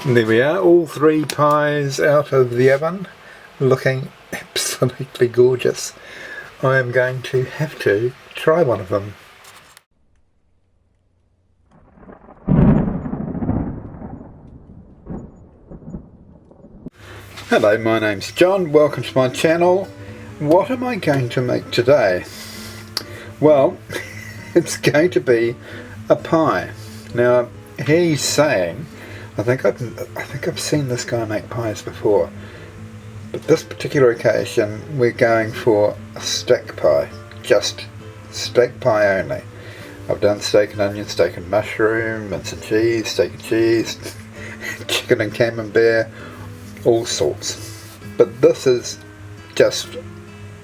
There we are, all three pies out of the oven, looking absolutely gorgeous. I am going to have to try one of them. Hello, my name's John, welcome to my channel. What am I going to make today? Well, it's going to be a pie. Now, he's saying, I think I've seen this guy make pies before, but this particular occasion we're going for a steak pie, just steak pie only. I've done steak and onion, steak and mushroom, mince and cheese, steak and cheese, chicken and camembert, all sorts. But this is just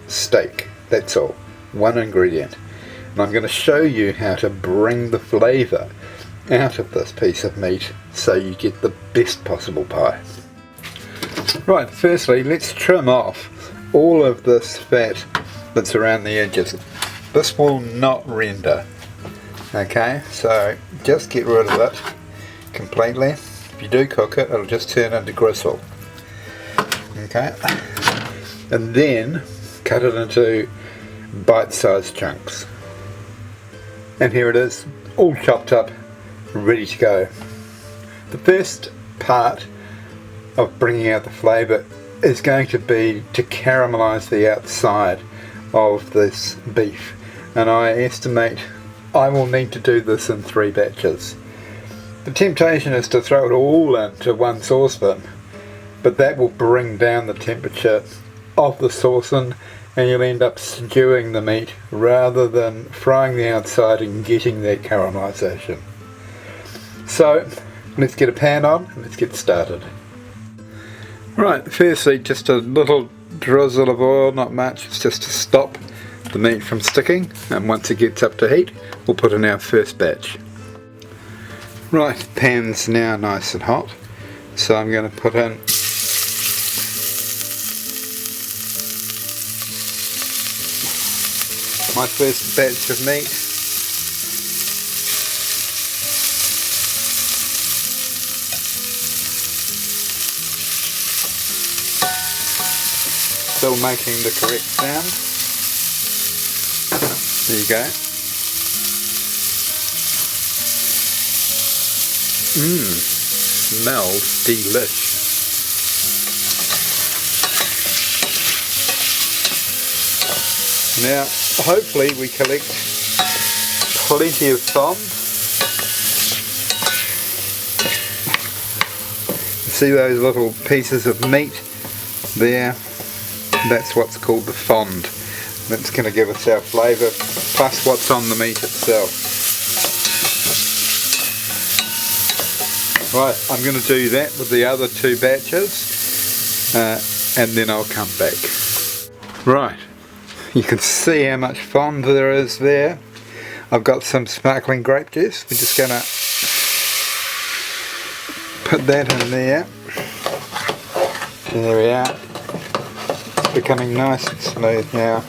steak, that's all, one ingredient. And I'm going to show you how to bring the flavour out of this piece of meat so you get the best possible pie. Right, firstly let's trim off all of this fat that's around the edges. This will not render, okay, so just get rid of it completely. If you do cook it, it'll just turn into gristle, okay, and then cut it into bite-sized chunks. And here it is, all chopped up, ready to go. The first part of bringing out the flavour is going to be to caramelise the outside of this beef, and I estimate I will need to do this in 3 batches. The temptation is to throw it all into one saucepan, but that will bring down the temperature of the saucepan and you'll end up stewing the meat rather than frying the outside and getting that caramelisation. So let's get a pan on and let's get started. Right, firstly just a little drizzle of oil, not much, it's just to stop the meat from sticking, and once it gets up to heat we'll put in our first batch. Right, pan's now nice and hot, so I'm going to put in my first batch of meat. Still making the correct sound. There you go. Smells delish. Now, hopefully we collect plenty of fond. See those little pieces of meat there? That's what's called the fond. That's going to give us our flavour, plus what's on the meat itself. Right, I'm going to do that with the other 2 batches, and then I'll come back. Right. You can see how much fond there is there. I've got some sparkling grape juice. We're just going to put that in there. There we are. It's becoming nice and smooth now.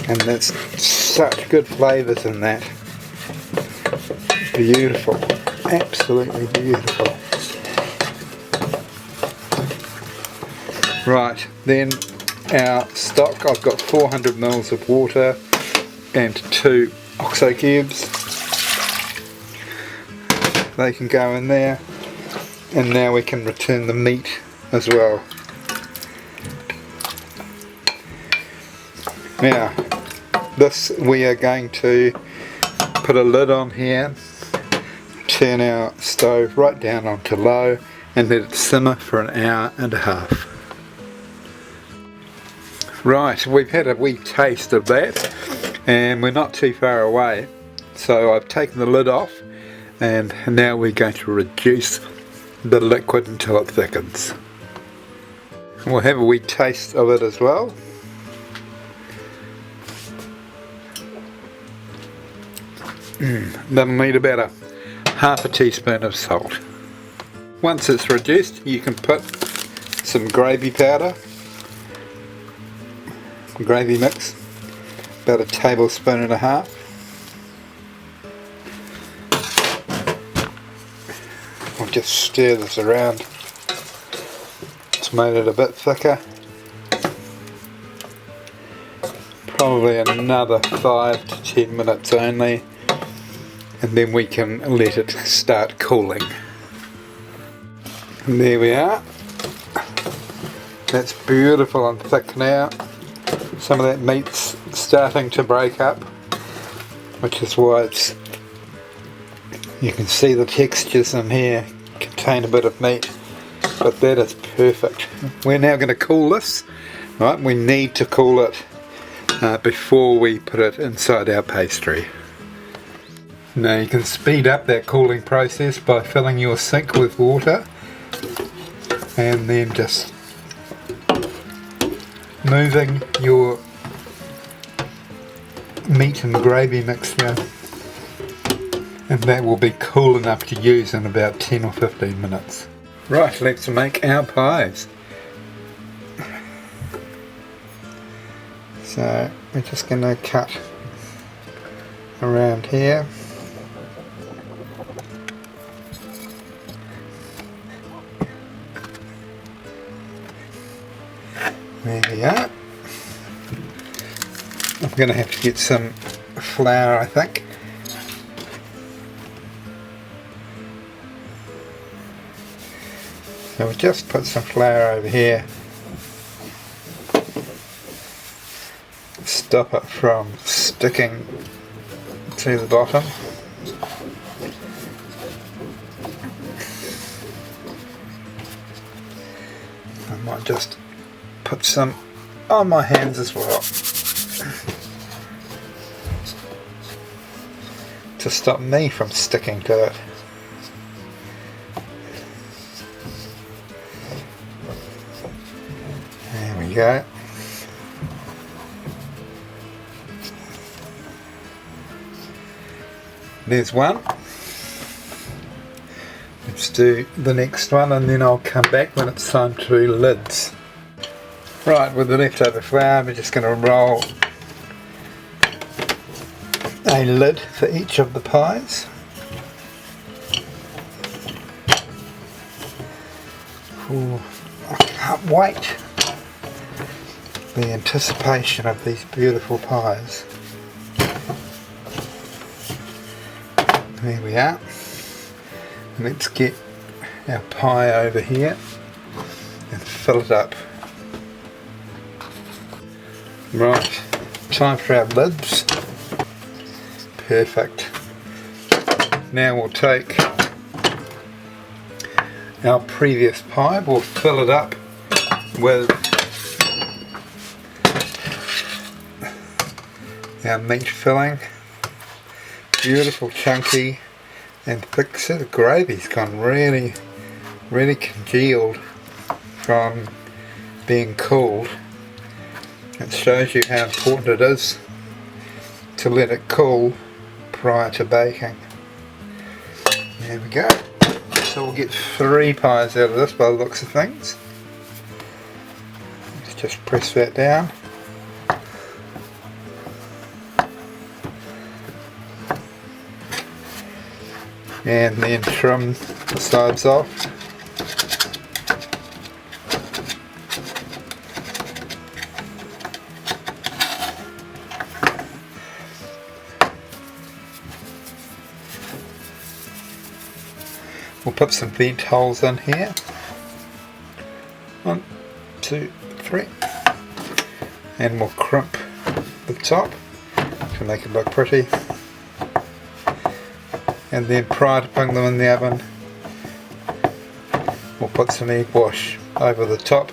And there's such good flavours in that. Beautiful. Absolutely beautiful. Right, then our stock, I've got 400 ml of water and 2 OXO cubes. They can go in there, and now we can return the meat as well. Now this, we are going to put a lid on here, turn our stove right down onto low and let it simmer for 1.5 hours. Right, we've had a wee taste of that and we're not too far away, so I've taken the lid off and now we're going to reduce the liquid until it thickens. We'll have a wee taste of it as well. That'll need about 1/2 teaspoon of salt. Once it's reduced, you can put some gravy powder, gravy mix, about 1.5 tablespoons. We'll just stir this around. It's made it a bit thicker. Probably another 5 to 10 minutes only, and then we can let it start cooling. And there we are. That's beautiful and thick now. Some of that meat's starting to break up, which is why it's, you can see the textures in here contain a bit of meat, but that is perfect. We're now going to cool this. Right, we need to cool it before we put it inside our pastry. Now you can speed up that cooling process by filling your sink with water and then just moving your meat and gravy mixture, and that will be cool enough to use in about 10 or 15 minutes. Right, let's make our pies. So we're just going to cut around here. There we are. I'm going to have to get some flour, I think. So we'll just put some flour over here. Stop it from sticking to the bottom. I might just put some on my hands as well to stop me from sticking to it. There we go. There's one. Let's do the next one and then I'll come back when it's time to do lids. Right, with the leftover flour we're just going to roll a lid for each of the pies. Ooh, I can't wait. The anticipation of these beautiful pies. There we are. Let's get our pie over here and fill it up. Right, time for our lids. Perfect. Now we'll take our previous pie, we'll fill it up with our meat filling. Beautiful, chunky and thick. So the gravy's gone really congealed from being cooled. It shows you how important it is to let it cool prior to baking. There we go. So we'll get 3 pies out of this by the looks of things. Let's just press that down. And then trim the sides off. We'll put some vent holes in here. 1, 2, 3. And we'll crimp the top to make it look pretty. And then prior to putting them in the oven, we'll put some egg wash over the top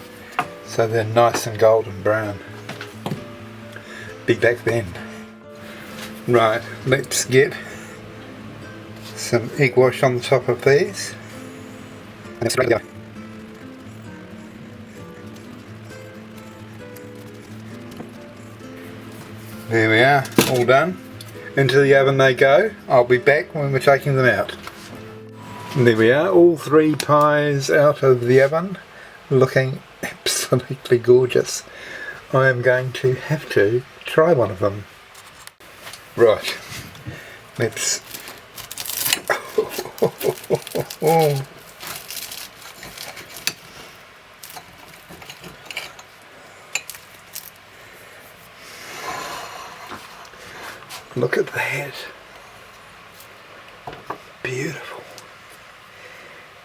so they're nice and golden brown. Be back then. Right, let's get some egg wash on the top of these. And straight go. There we are, all done. Into the oven they go. I'll be back when we're taking them out. And there we are, all 3 pies out of the oven, looking absolutely gorgeous. I am going to have to try one of them. Right, let's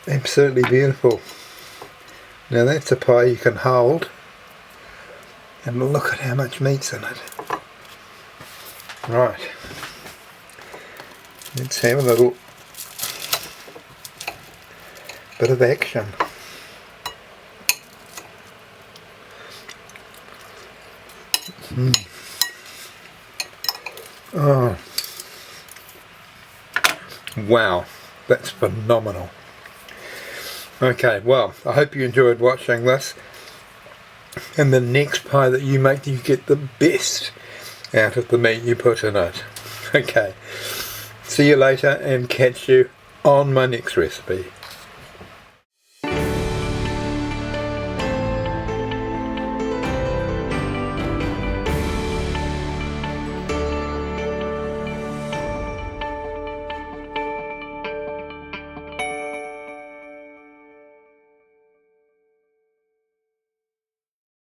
Absolutely beautiful. Now that's a pie you can hold, and look at how much meat's in it. Right, let's have a little bit of action. Oh, wow, that's phenomenal. Okay, well, I hope you enjoyed watching this, and the next pie that you make, you get the best out of the meat you put in it. Okay, see you later and catch you on my next recipe.